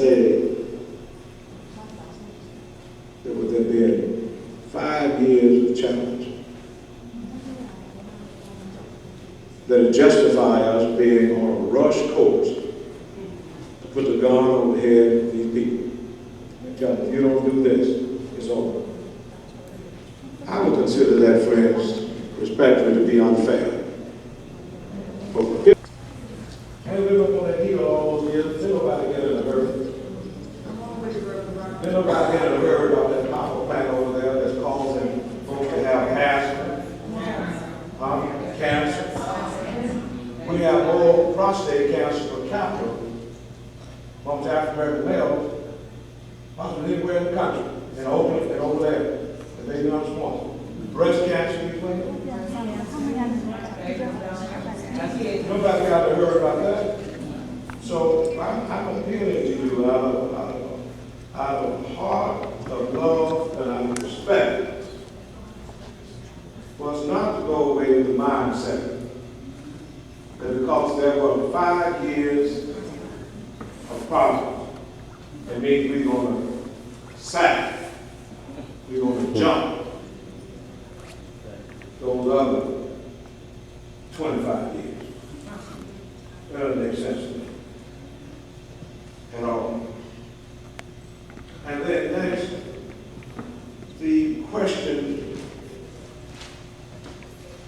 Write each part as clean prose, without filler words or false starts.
say that with there being 5 years of challenge, that it justify us being on a rush course to put the gun over the head of these people. And tell them, if you don't do this, it's over. I would consider that, friends, respectfully, to be unfair. But for people, and we were going to heal all those years, did nobody get in a hurry? Did nobody get in a hurry about that power plant over there that's causing folks to have asthma, cancer? We have more prostate cancer per capita amongst African-American males, possibly anywhere in the country, in Oakland and over there, and maybe not small. Breast cancer, you think? Nobody got to hear about that. So I'm appealing to you out of heart of love and out of respect for us not to go away with the mindset that because there were 5 years of problems, it means we're going to sack, we're going to jump those other 25 years. That doesn't make sense to me at all. And then next, the question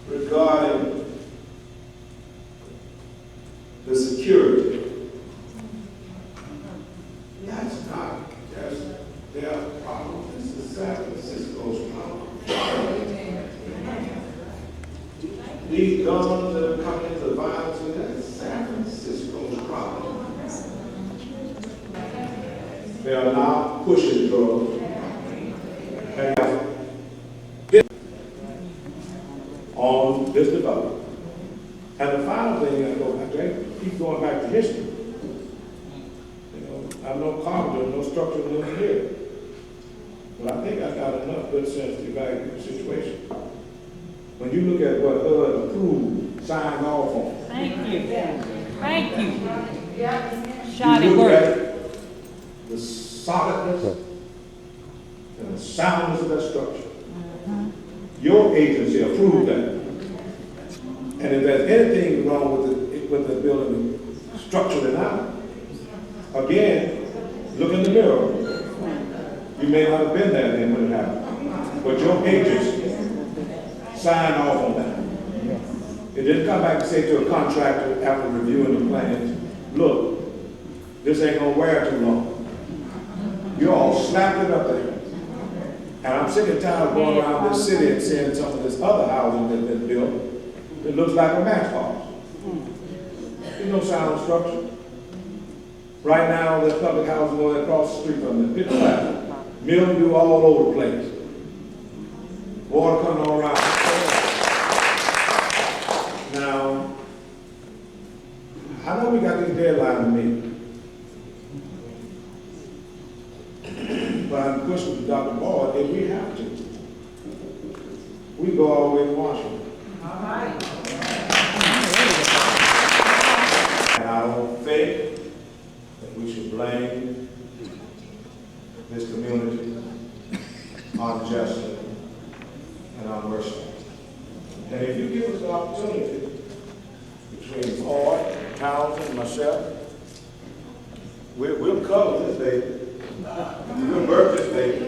regarding the security. That's not just their problem. This is San Francisco's problem. These guns that are coming into violence, that's San Francisco's problem. They are now pushing drugs and hit on this development. And the final thing, I keep going back to history. You know, I'm no carpenter, no structural engineer, but I think I got enough good sense to evaluate the situation. When you look at what HUD approved, signed off on. Thank you. Thank you. Shoddy work. The solidness and the soundness of that structure. Your agency approved that. And if there's anything wrong with the building structurally now, again, look in the mirror. You may not have been there then when it happened, but your agency signed off on that. It didn't come back and say to a contractor after reviewing the plans, look, this ain't gonna wear too long. You all slapped it up there. And I'm sick and tired of going around this city and seeing some of this other housing that's been built. It looks like a match box. There's no sound structure. Right now, there's public housing going across the street from it. Pitch black. Mildew all over the place. Water coming all around. Now, I know we got this deadline to meet. But I'm pushing to Dr. Bard if we have to. We go all the way to Washington. All right. And I don't think that we should blame this community unjustly and unmercifully. And if you give us the opportunity between Ford, Townsend, and myself, we'll cover this baby. We'll birth this baby.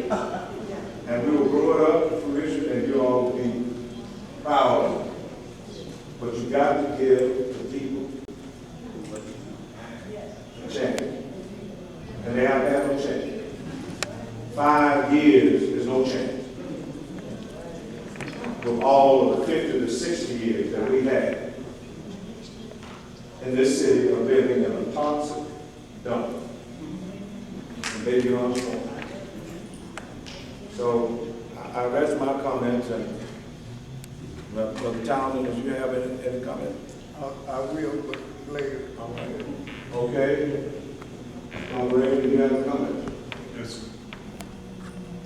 And we will grow it up to fruition, and you all will be proud of it. But you got to give the people a chance. And they have to have no chance. 5 years is no chance. With all of the 50 to 60 years that we had in this city of living in a toxic dump. And baby on the phone. So I rest my comments, and Brother Townsend, if you have any comments? I will, but later. All right. Okay. All right, do you have a comment? Yes, sir.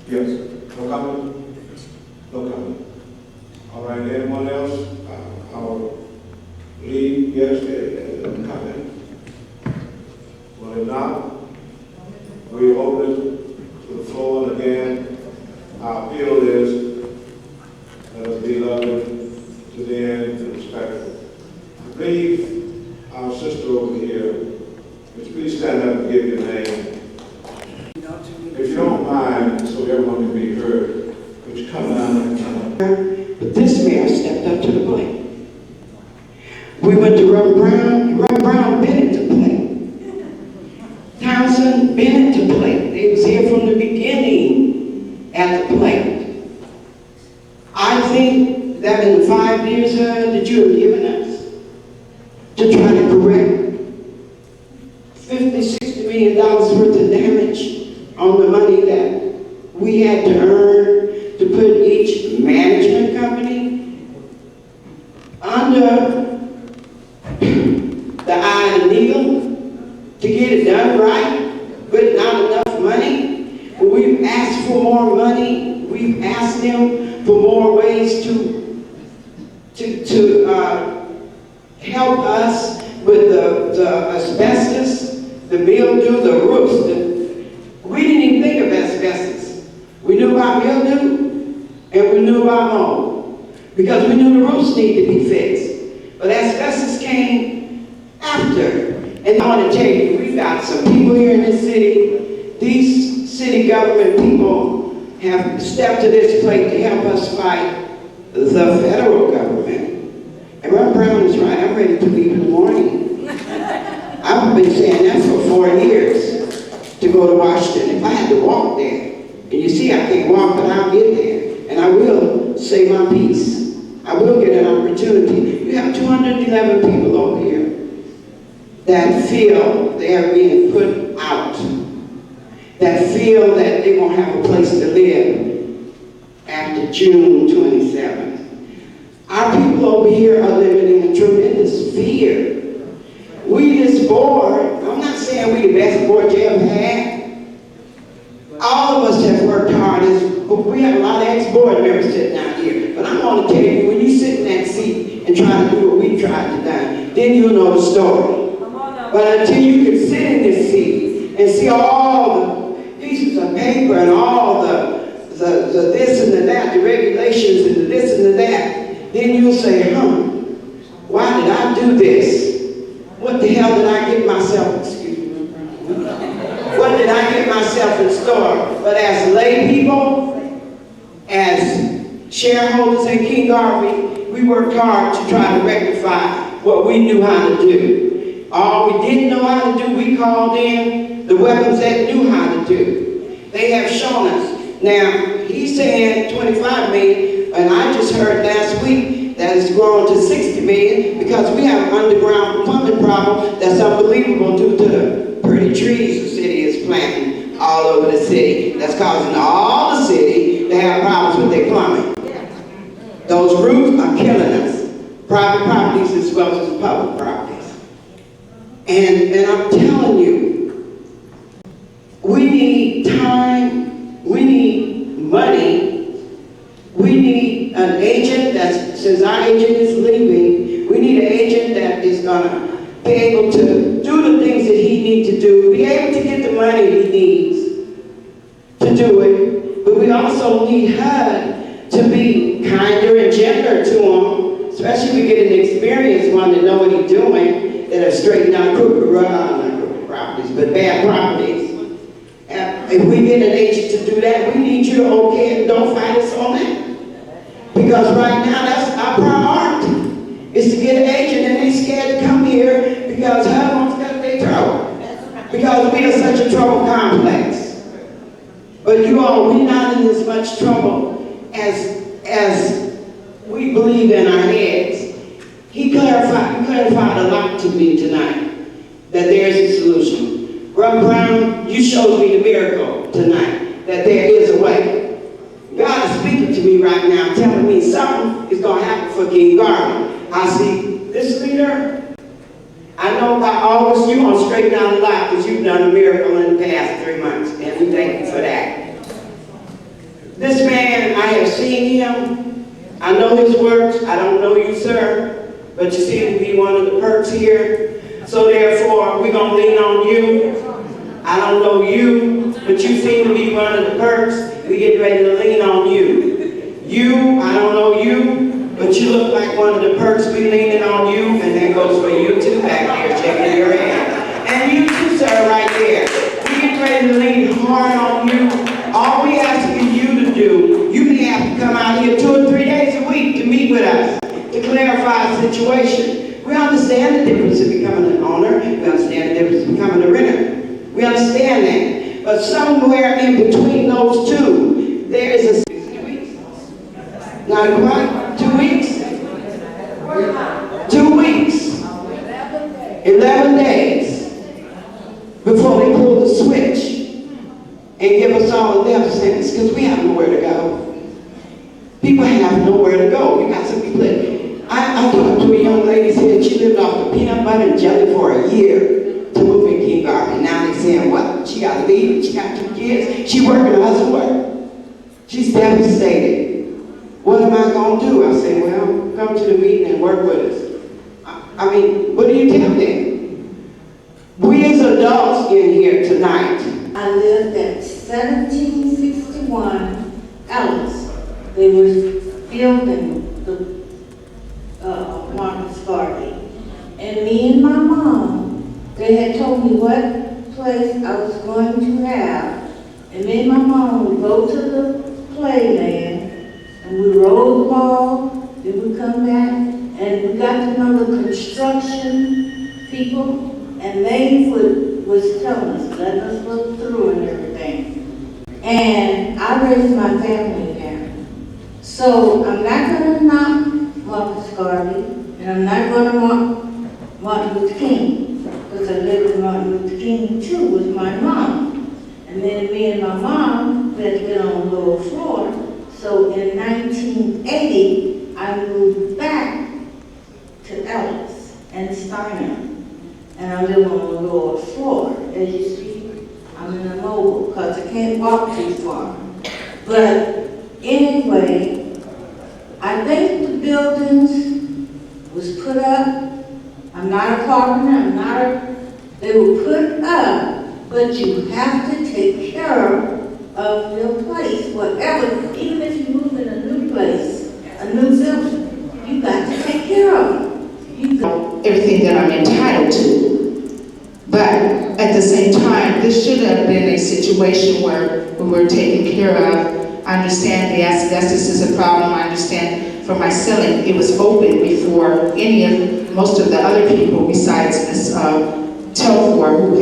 Yes. No comment? Yes, sir. No comment. All right, anyone else? Our lead, yes, comment? Well, if not, we open it to the floor, and again, our appeal is, let us be loving to the end and respectful. I believe our sister over here, would you please stand up and give your name? If you don't mind, so everyone can be heard, would you come down and come up? But this mayor stepped up to the plate. We went to Reverend Brown. Reverend Brown Bennett to plate. Townsend Bennett to plate. They was here from the beginning at the plate. I think that in the 5 years that you have given us to try to correct $50, $60 million worth of damage on the money that we had to earn to put each management company under the eye of the needle to get it done right, but not enough money. We've asked for more money. We've asked them for more ways to help us with the asbestos, the mildew, the roofs. We didn't even think of asbestos. We knew about mildew and we knew about mold because we knew the roofs needed to be fixed. But asbestos came after. And I want to tell you, we've got some people here in this city. These city government people have stepped to this plate to help us fight the federal government. And Reverend Brown is right. I'm ready to leave in the morning. I've been saying that for 4 years to go to Washington. If I had to walk there, and you see I can't walk, but I'll get there. And I will say my piece. I will get an opportunity. You have 211 people over here that feel they are being put out, that feel that they won't have a place to live after June 27th. Our people over here are living in a tremendous fear. We, this board, I'm not saying we the best board you ever had. All of us have worked hard. We have a lot of ex-board members sitting out here. But I'm going to tell you, when you sit in that seat and try to do what we tried to do, then you'll know the story. But until you can sit in this seat and see all the pieces of paper and all the this and the that, the regulations and the this and the that, then you'll say, why did I do this? What the hell did I get myself, excuse me, what did I get myself in store? But as lay people, as shareholders in King Garvey, we worked hard to try to rectify what we knew how to do. All we didn't know how to do, we called in the weapons that knew how to do. They have shown us. Now, he's saying 25 million, and I just heard last week that it's grown to 60 million because we have an underground plumbing problem that's unbelievable due to the pretty trees the city is planting all over the city. That's causing all the city to have problems with their plumbing. Those roofs are killing us. Private properties as well as public properties. And I'm telling you, we need time, we need money, we need an agent that's, since our agent is leaving, we need an agent that is gonna be able to do the things that he needs to do, be able to get the money he needs to do it, but we also need HUD to be kinder and gentler to him, especially if we get an experienced one to know what he's doing, that have straightened out not crooked properties, but bad properties. If we get an agent to do that, we need you to okay it and don't fight us on that. Because right now, that's our priority, is to get an agent, and they scared to come here because HUD wants to cut their throat. Because we are such a trouble complex. But you all, we're not in as much trouble as we believe in our heads. He clarified a lot to me tonight, that there's a solution. Reverend Brown, you showed me the miracle tonight, that there is a way. God is speaking to me right now, telling me something is going to happen for King Garvey. I see this leader. I know by August you're going to straighten out a lot because you've done a miracle in the past 3 months, and we thank you for that. This man, I have seen him. I know his works. I don't know you, sir. But you seem to be one of the perks here. So therefore, we're going to lean on you. I don't know you, but you seem to be one of the perks. We get ready to lean on you. You, I don't know you, but you look like one of the perks. We leaning on you, and that goes for you too back there, shaking your head. And you too, sir, right there. We get ready to lean hard on you. All we asking you to do, you may have to come out here 2 or 3 days a week to meet with us, to clarify the situation. We understand the difference of becoming an owner. We understand the difference of becoming a renter. We understand that. But somewhere in between those two, there is a 2 weeks. Not quite. 2 weeks? 2 weeks. 11 days before they pull the switch and give us all a death sentence, because we have nowhere to go. People have nowhere to go. You got some people that, I talked to a young lady said she lived off of peanut butter and jelly for a year to move in kindergarten. Now they're saying, what? She got to leave? She got 2 kids? She working, her husband work. She's devastated. What am I going to do? I said, well, come to the meeting and work with us. I mean, what do you tell them? We as adults in here tonight. I lived at 1761 Ellis. They were building the Marcus Garden. And me and my mom, they had told me what place I was going to have. And me and my mom would go to the playland and we roll the ball, then we come back and we got to know the construction people, and they was telling us, letting us look through and everything. And I raised my family there. So I'm not going to knock Marcus Garvey, and I'm not going to mock Martin Luther King, because I lived with Martin Luther King too with my mom. And then me and my mom had been on the lower floor. So in 1980, I moved back to Ellis and Steiner. And I live on the lower floor. As you see, I'm in a mobile because I can't walk too far. But anyway, I think the buildings was put up. I'm not a carpenter, they were put up, but you have to take care of your place, whatever, even if you move in a new place, a new building, you got to take care of it. Everything that I'm entitled to. But at the same time, this should have been a situation where we were taken care of. I understand the asbestos is a problem. I understand for my ceiling, it was open before most of the other people besides Ms. Telfor, who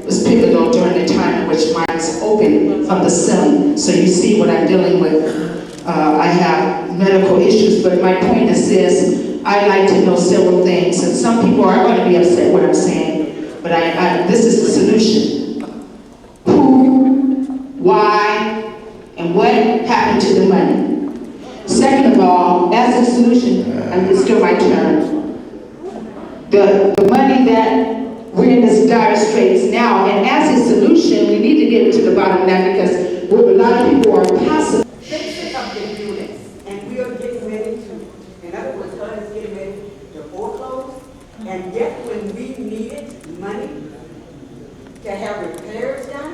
was pivotal during the time in which mine was open from the ceiling. So you see what I'm dealing with. I have medical issues, but my point is this. I like to know several things, and some people are going to be upset what I'm saying, but this is the solution. Who, why, and what happened to the money? Second of all, as a solution, and it's still my turn, the money that we're in this dire straits now, and as a solution, we need to get to the bottom of that because a lot of people are passive. Fixing up the units, and we are getting ready to, in other words, God is getting ready to foreclose, and yet when we needed money to have repairs done,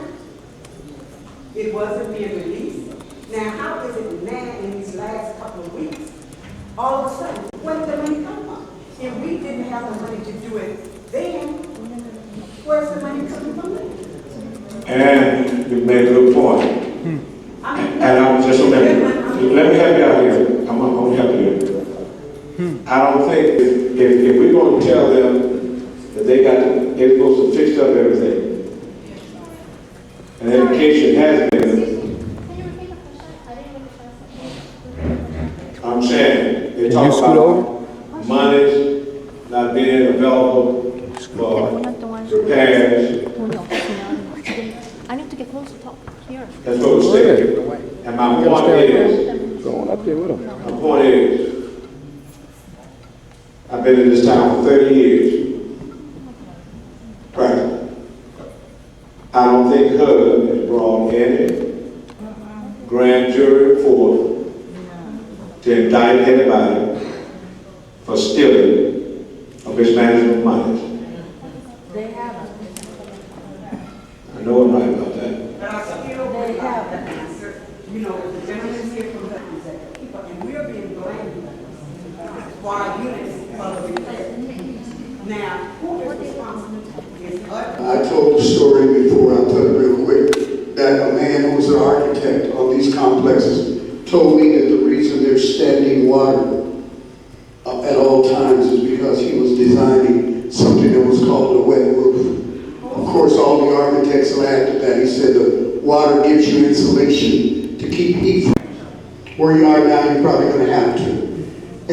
it wasn't being released. Now, how is it now in these last couple of weeks, all of a sudden, where did the money come from? If we didn't have the money to do it then, where's the money coming from then? And you made a good point. And I'm just let me help you out here. I'm going to help you. I don't think if we're going to tell them that they're supposed to fix up everything, and education has been. I'm saying they talk about money not being available for repairs. I need to get close to talk here. That's what we're saying. And my point is, Going up there with them. my point is, I've been in this town for 30 years. Practically. I don't think HUD has brought any grand jury forth to indict anybody for stealing or mismanagement of money. They haven't. I know You know, the gentleman here from the executive people, and we are being blamed for our units of repair. Now, who is responsible? Is us? I told the story before, I'll tell it real quick, that a man who was an architect on these complexes told me that the reason there's standing water at all times is because he was designing something that was called a wet roof. Of course, all the architects laughed at that. He said the water gives you insulation to keep heat from where you are now. You're probably going to have to.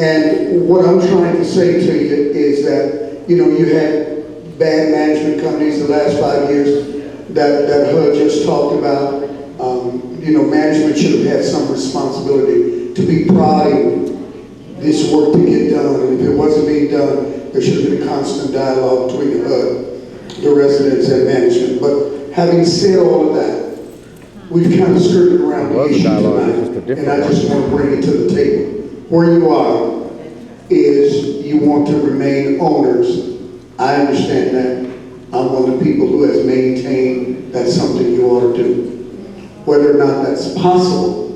And what I'm trying to say to you is that, you know, you had bad management companies the last 5 years that HUD just talked about. You know, management should have had some responsibility to be prodding this work to get done. And if it wasn't being done, there should have been a constant dialogue between HUD, the residents, and management. But having said all of that, we've kind of skirted around the issue tonight, and I just want to bring it to the table. Where you are is you want to remain owners. I understand that. I'm one of the people who has maintained that's something you ought to do. Whether or not that's possible,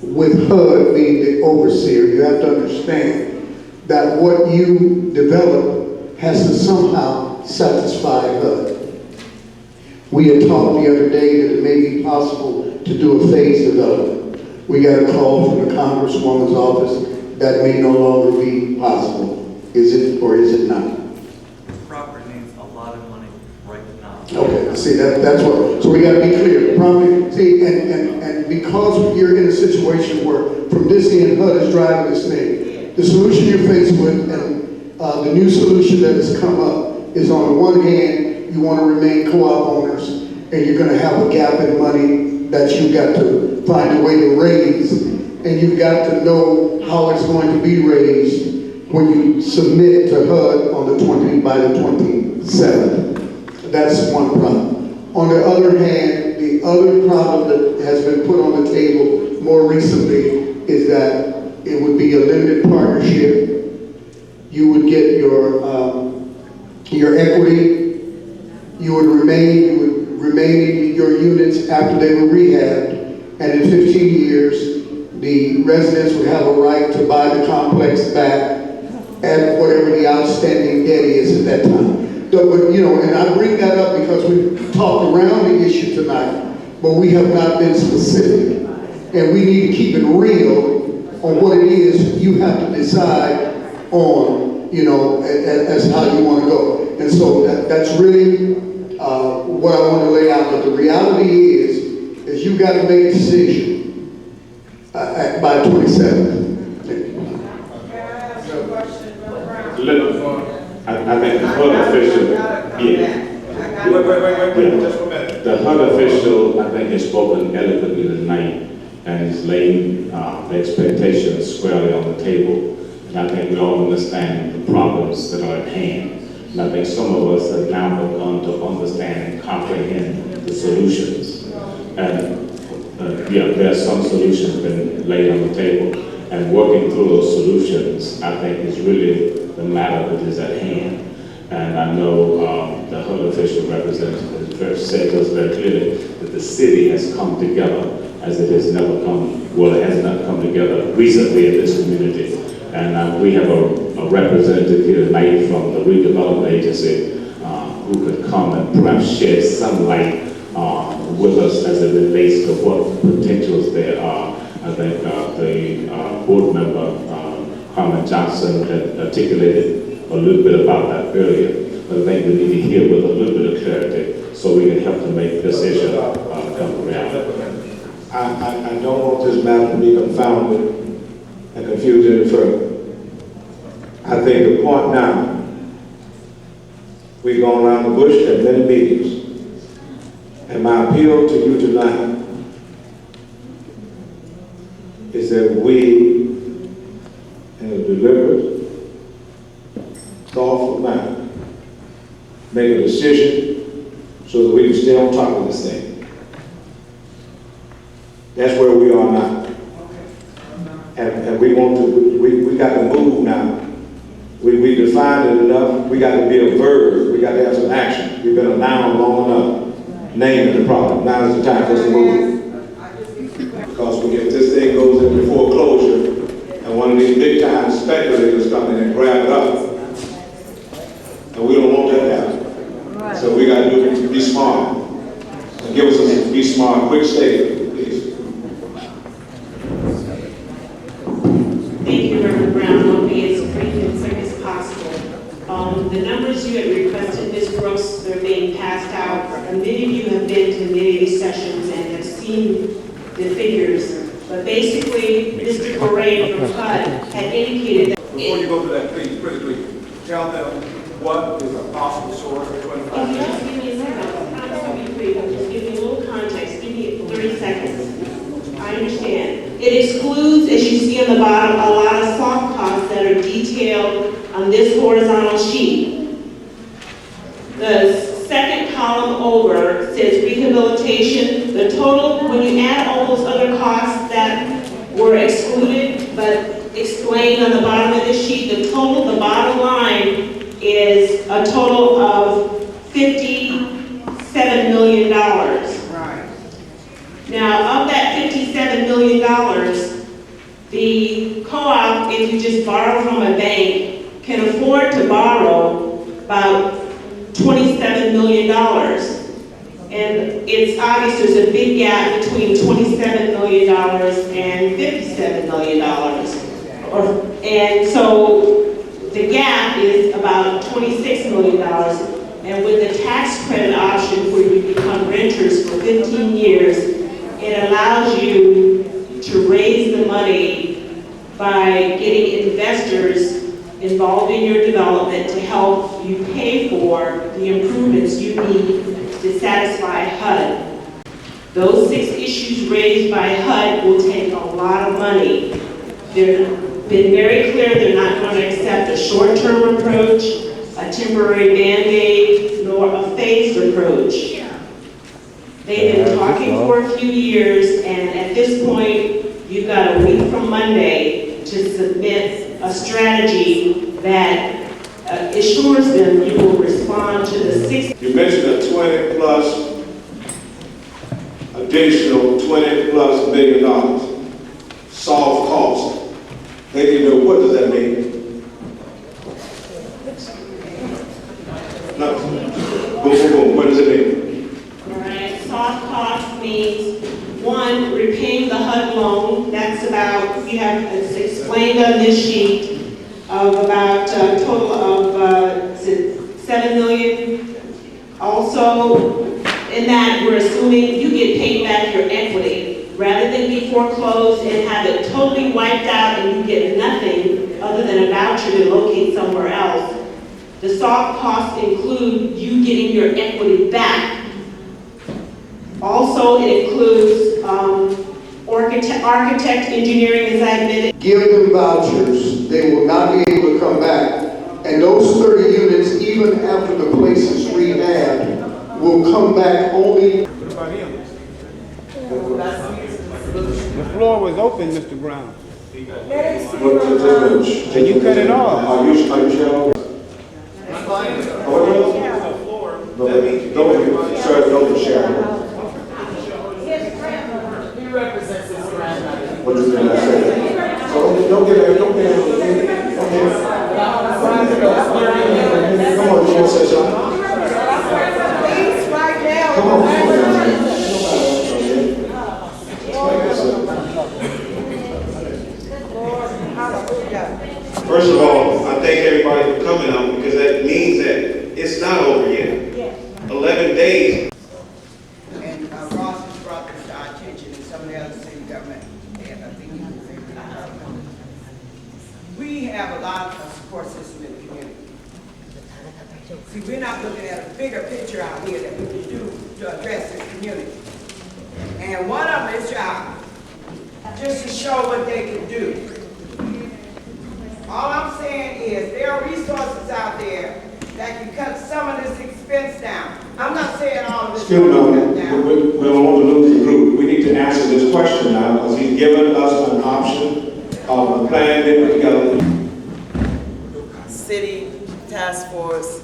with HUD being the overseer, you have to understand that what you develop has to somehow satisfy HUD. We had talked the other day that it may be possible to do a phase development. We got a call from the Congresswoman's office that may no longer be possible. Is it or is it not? The property needs a lot of money right now. Okay, see, that's what, so we gotta be clear. Probably, see, and because you're in a situation where from this end, HUD is driving this thing, the solution you're faced with and the new solution that has come up is on the one hand, you wanna remain co-op owners and you're gonna have a gap in money that you've got to find a way to raise, and you've got to know how it's going to be raised when you submit to HUD on the 27th. That's one problem. On the other hand, the other problem that has been put on the table more recently is that it would be a limited partnership. You would get your equity. You would remain in your units after they were rehabbed, and in 15 years, the residents would have a right to buy the complex back at whatever the outstanding debt is at that time. But, you know, and I bring that up because we've talked around the issue tonight, but we have not been specific. And we need to keep it real on what it is you have to decide on, you know, as how you want to go. And so that's really what I want to lay out. But the reality is you've got to make a decision by 27th. I think the HUD official, just a minute. The HUD official, I think, has spoken eloquently tonight and is laying the expectations squarely on the table. And I think we all understand the problems that are at hand. And I think some of us have now begun to understand and comprehend the solutions. And there are some solutions been laid on the table. And working through those solutions, I think, is really the matter that is at hand. And I know the HUD official representative first said to us very clearly that the city has come together as it has never come, well, it has not come together recently in this community. And we have a representative here tonight from the redevelopment agency who could come and perhaps shed some light with us as it relates to what potentials there are. I think the board member, Carmen Johnson, had articulated a little bit about that earlier. But I think we need to hear with a little bit of clarity so we can help to make this issue come reality. I don't want this matter to be confounded and confused any further. I think the point now, we've gone around the bush at many meetings, and my appeal to you tonight is that we, in a deliberate, thoughtful manner, make a decision so that we can stay on top of this thing. That's where we are now. And we want to, we got to move now. We defined it enough. We got to be a verb. We got to have some action. We've been a noun long enough. Naming the problem. Now is the time for us to move. I just these big time speculators come in and grab it up. And we don't want that to happen. So we got to be smart. And give us a be smart, quick statement, please. Thank you, Reverend Brown. I'll be as brief and quick as possible. The numbers you had requested, Ms. Gross, they're being passed out. Many of you have been to many of these sessions and have seen the figures. But basically, Mr. Correa from HUD had indicated that. Before you go to that, please, critically, tell them what is a possible source of 25 Just million. give me a second. I'm trying to be brief. Just give me a little context. Give me 30 seconds. I understand. It excludes, as you see on the bottom, a lot of soft costs that are detailed on this horizontal sheet. The second column over says rehabilitation. The total, when you add all those other costs that were excluded but explained on the bottom of this sheet, the total, the bottom line is a total of $57 million. Right. Now, of that $57 million, the co-op, if you just borrow from a bank, can afford to borrow about $27 million. And it's obvious there's a big gap between $27 million and $57 million. And so the gap is about $26 million. And with the tax credit option where you become renters for 15 years, it allows you to raise the money by getting investors involved in your development to help you pay for the improvements you need to satisfy HUD. Those 6 issues raised by HUD will take a lot of money. They've been very clear they're not going to accept a short-term approach, a temporary Band-Aid, nor a phased approach. They've been talking for a few years, and at this point, you've got a week from Monday to submit a strategy that assures them you will respond to the 6. You mentioned a 20 plus, additional 20 plus $1 million soft cost. They didn't know, what does that mean? No. Boom, boom, boom. What does it mean? All right, soft cost means, one, repaying the HUD loan. That's about, you have, it's explained on this sheet, of about a total of $7 million. Also, in that, we're assuming you get paid back your equity, rather than be foreclosed and have it totally wiped out and you get nothing other than a voucher to locate somewhere else. The soft costs include you getting your equity back. Also, it includes architect engineering, as I admitted. Give them vouchers, they will not be able to come back. And those 30 units, even after the place is rehabbed, will come back only. What about him? The floor was open, Mr. Brown. And you cut it off. Are you sure? Don't, sir, don't share. He represents his grandmother. What did I say? So don't get it, don't get it. Come on, you want to say something? Please, right now. Come on. First of all, I thank everybody for coming out because that means that it's not over yet. 11 days. And Ross has brought this to our attention and some of the other city government. And I think we have a lot of support system in the community. See, we're not looking at a bigger picture out here that we can do to address this community. And one of them is job, just to show what they can do. All I'm saying is there are resources out there that can cut some of this expense down. I'm not saying all of this. Excuse me, we don't want to lose the group. We need to answer this question now because he's given us an option of a plan that we together. City task force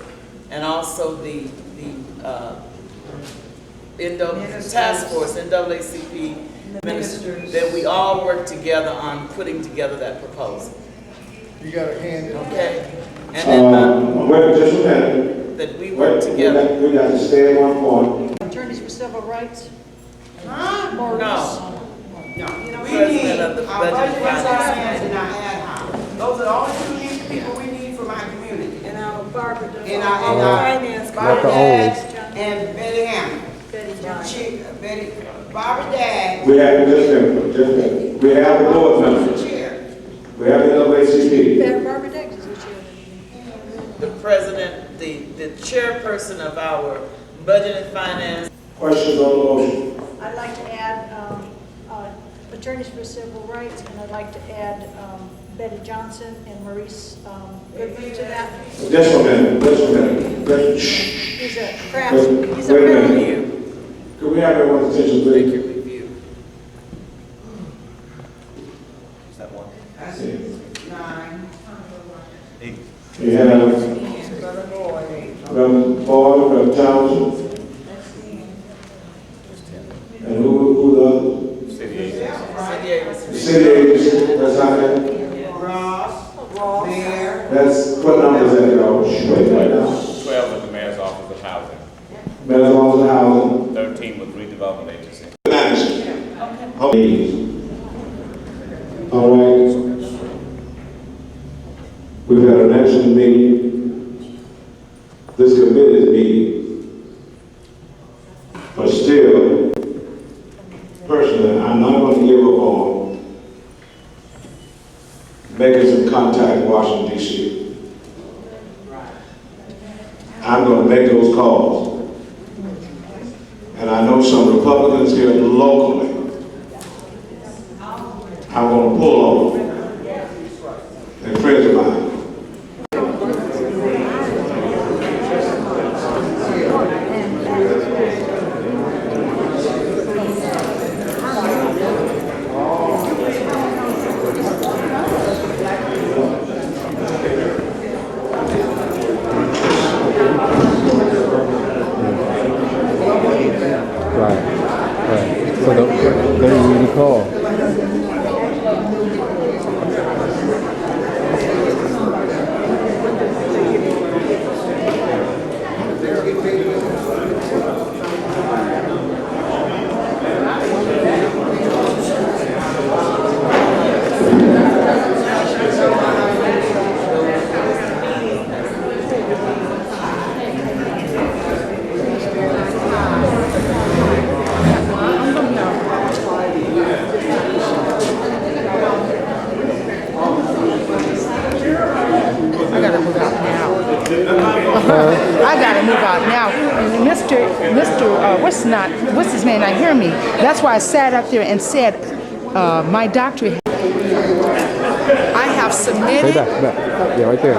and also the task force, NAACP ministers, that we all work together on putting together that proposal. You got a hand in. Okay? And then, Wait, just a minute. that we work together. We got to stay on point. Attorneys for Civil Rights? No. We President need of the our Budget budget and and Finance finance and our ad hoc. Those are the only two people we need from our community. And our Barbara does. And our finance. Barbara the Dad and Betty Hammond. Betty Johnson. Barbara Dad. We have, just a minute. We have the board members. Chair. We have the NAACP. Better Barbara Dex is the chair. The president, the chairperson of our Budget and Finance. Questions on the motion? I'd like to add Attorneys for Civil Rights, and I'd like to add Betty Johnson and Maurice Goodman to that. Just a minute. Shh. He's a craft, he's a Wait a paralegal. minute. Could we have everyone's attention, please? Review. Is that one? That's 9. 8. We have Brother Boyd. Reverend Boyd, Reverend Townsend, and who the other? City agency. The city agency, that's how many? Ross. Mayor. That's, what number is that, y'all? Wait, right now. 12 with the Mayor's Office of Housing, Mayor's Office of Housing. 13 with Redevelopment Agency. All right. We've had an excellent meeting. This committee is meeting. But still, personally, I'm not going to give up on making some contact in Washington, D.C. I'm going to make those calls. And I know some Republicans here locally. I'm going to pull on them. And friends of mine. Right. So they're really call. What's his name? I hear me. That's why I sat up there and said, my doctorate. I have submitted, Yeah, right there.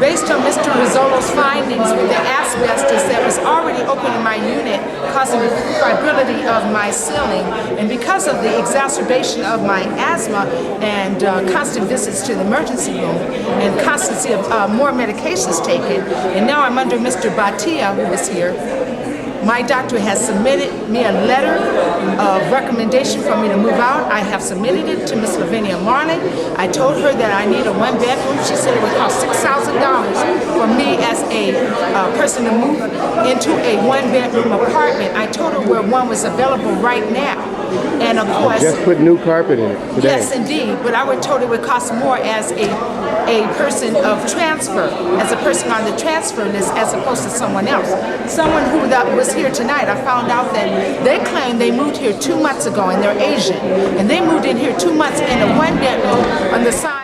based on Mr. Rizzolo's findings with the asbestos that was already open in my unit, causing the fibrillity of my ceiling, and because of the exacerbation of my asthma and constant visits to the emergency room and constancy of more medications taken, and now I'm under Mr. Batia, who was here. My doctor has submitted me a letter of recommendation for me to move out. I have submitted it to Miss Lavinia Marlin. I told her that I need a one-bedroom. She said it would cost $6,000 for me as a person to move into a one-bedroom apartment. I told her where one was available right now. And of course, just put new carpet in it today. yes, indeed. But I was told it would cost more as a person of transfer, as a person on the transfer list, as opposed to someone else. Someone who was here tonight, I found out that they claim they moved here 2 months ago, and they're Asian, and they moved in here 2 months in a one-bedroom on the side.